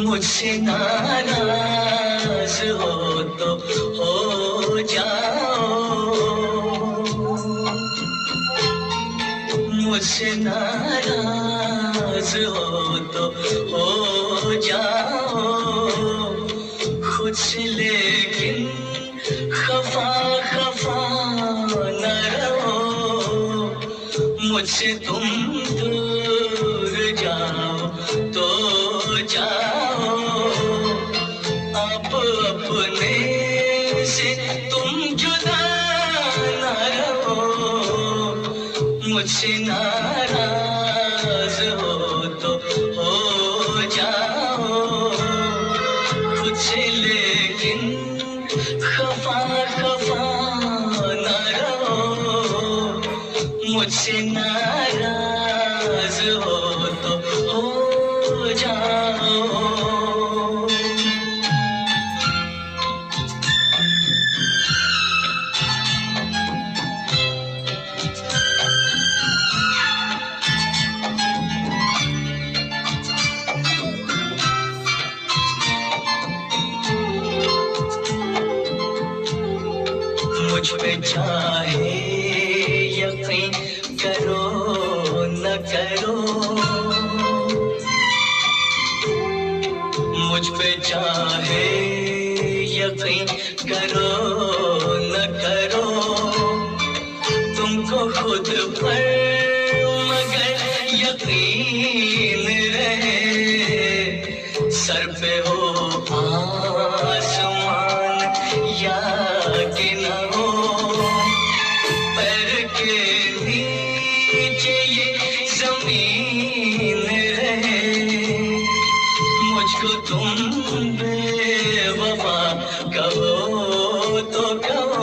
मुझसे नाराज हो तो हो जाओ, मुझसे नाराज हो तो हो जाओ खुद से, लेकिन खफा खफा न रहो मुझसे। तुम दूर जाओ तो जाओ, अब अपने से तुम जुदा न रहो मुझसे नाराज हो तो हो जाओ खुद से, लेकिन खफा खफा न रहो मुझसे नाराज हो तो हो जाओ। मुझ पे चाहे यकीन करो न करो, मुझ पे चाहे यकीन करो न करो, तुमको खुद पर मगर यकीन रहे, सर पे हो आसमान या कि न हो, पैर के नीचे ये जमीन रहे, मुझको तुम बेवफा कहो तो कहो।